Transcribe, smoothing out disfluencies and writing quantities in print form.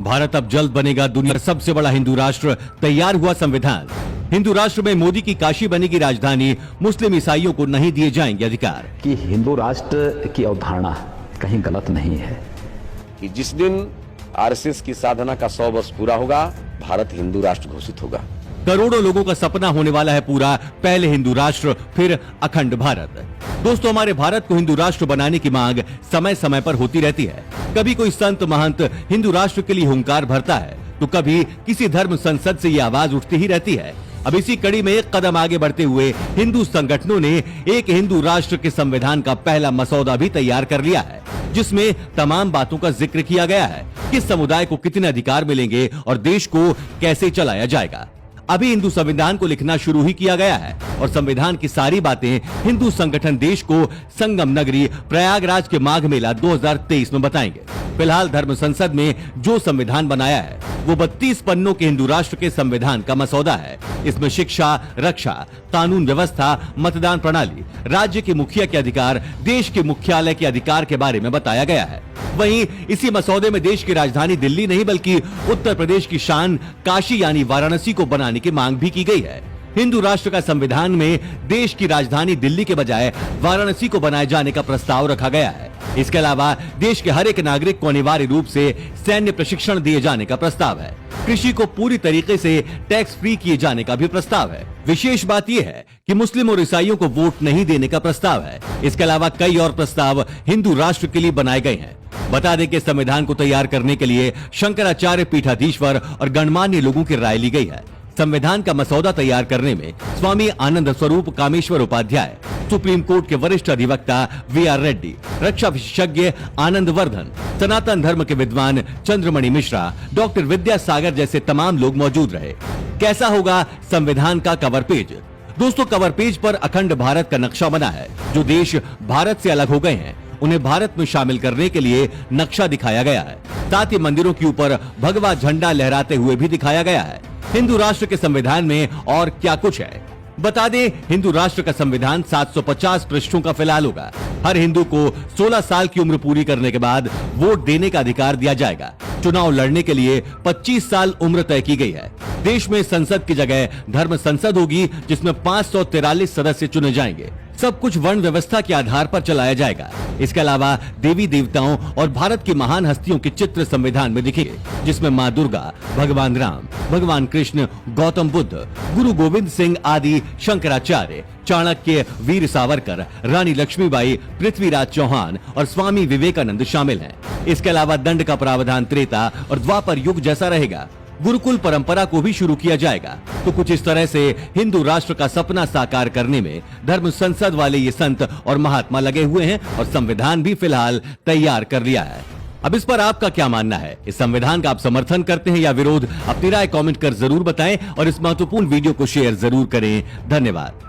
भारत अब जल्द बनेगा दुनिया का सबसे बड़ा हिंदू राष्ट्र, तैयार हुआ संविधान। हिंदू राष्ट्र में मोदी की काशी बनेगी राजधानी, मुस्लिम ईसाइयों को नहीं दिए जाएंगे अधिकार। कि हिंदू राष्ट्र की अवधारणा कहीं गलत नहीं है कि जिस दिन आरएसएस की साधना का 100 वर्ष पूरा होगा, भारत हिंदू राष्ट्र घोषित होगा। करोड़ों लोगों का सपना होने वाला है पूरा, पहले हिंदू राष्ट्र फिर अखंड भारत। दोस्तों, हमारे भारत को हिंदू राष्ट्र बनाने की मांग समय समय पर होती रहती है। कभी कोई संत महंत हिंदू राष्ट्र के लिए हुंकार भरता है, तो कभी किसी धर्म संसद से ये आवाज उठती ही रहती है। अब इसी कड़ी में एक कदम आगे बढ़ते हुए हिंदू संगठनों ने एक हिंदू राष्ट्र के संविधान का पहला मसौदा भी तैयार कर लिया है, जिसमें तमाम बातों का जिक्र किया गया है। किस समुदाय को कितने अधिकार मिलेंगे और देश को कैसे चलाया जाएगा। अभी हिंदू संविधान को लिखना शुरू ही किया गया है और संविधान की सारी बातें हिंदू संगठन देश को संगम नगरी प्रयागराज के माघ मेला 2023 में बताएंगे। फिलहाल धर्म संसद में जो संविधान बनाया है वो 32 पन्नों के हिंदू राष्ट्र के संविधान का मसौदा है। इसमें शिक्षा, रक्षा, कानून व्यवस्था, मतदान प्रणाली, राज्य के मुखिया के अधिकार, देश के मुख्यालय के अधिकार के बारे में बताया गया है। वहीं इसी मसौदे में देश की राजधानी दिल्ली नहीं बल्कि उत्तर प्रदेश की शान काशी यानी वाराणसी को बनाने की मांग भी की गई है। हिंदू राष्ट्र का संविधान में देश की राजधानी दिल्ली के बजाय वाराणसी को बनाए जाने का प्रस्ताव रखा गया है। इसके अलावा देश के हर एक नागरिक को अनिवार्य रूप से सैन्य प्रशिक्षण दिए जाने का प्रस्ताव है। कृषि को पूरी तरीके से टैक्स फ्री किए जाने का भी प्रस्ताव है। विशेष बात यह है कि मुस्लिम और ईसाइयों को वोट नहीं देने का प्रस्ताव है। इसके अलावा कई और प्रस्ताव हिंदू राष्ट्र के लिए बनाए गए हैं। बता दें कि संविधान को तैयार करने के लिए शंकराचार्य पीठाधीश्वर और गणमान्य लोगों की राय ली गई है। संविधान का मसौदा तैयार करने में स्वामी आनंद स्वरूप कामेश्वर उपाध्याय, सुप्रीम कोर्ट के वरिष्ठ अधिवक्ता वी.आर. रेड्डी, रक्षा विशेषज्ञ आनंद वर्धन, सनातन धर्म के विद्वान चंद्रमणि मिश्रा, डॉक्टर विद्यासागर जैसे तमाम लोग मौजूद रहे। कैसा होगा संविधान का कवर पेज? दोस्तों, कवर पेज पर अखंड भारत का नक्शा बना है। जो देश भारत से अलग हो गए हैं उन्हें भारत में शामिल करने के लिए नक्शा दिखाया गया है। साथ ही मंदिरों के ऊपर भगवा झंडा लहराते हुए भी दिखाया गया है। हिंदू राष्ट्र के संविधान में और क्या कुछ है बता दें। हिंदू राष्ट्र का संविधान 750 पृष्ठों का फिलहाल होगा। हर हिंदू को 16 साल की उम्र पूरी करने के बाद वोट देने का अधिकार दिया जाएगा। चुनाव लड़ने के लिए 25 साल उम्र तय की गई है। देश में संसद की जगह धर्म संसद होगी, जिसमें 543 सदस्य चुने जाएंगे। सब कुछ वर्ण व्यवस्था के आधार पर चलाया जाएगा। इसके अलावा देवी देवताओं और भारत की महान हस्तियों के चित्र संविधान में दिखेंगे, जिसमें मां दुर्गा, भगवान राम, भगवान कृष्ण, गौतम बुद्ध, गुरु गोविंद सिंह आदि, शंकराचार्य, चाणक्य, वीर सावरकर, रानी लक्ष्मीबाई, पृथ्वीराज चौहान और स्वामी विवेकानंद शामिल हैं। इसके अलावा दंड का प्रावधान त्रेता और द्वापर युग जैसा रहेगा। गुरुकुल परंपरा को भी शुरू किया जाएगा। तो कुछ इस तरह से हिंदू राष्ट्र का सपना साकार करने में धर्म संसद वाले ये संत और महात्मा लगे हुए हैं और संविधान भी फिलहाल तैयार कर लिया है। अब इस पर आपका क्या मानना है? इस संविधान का आप समर्थन करते हैं या विरोध? अपनी राय कमेंट कर जरूर बताएं और इस महत्वपूर्ण वीडियो को शेयर जरूर करें। धन्यवाद।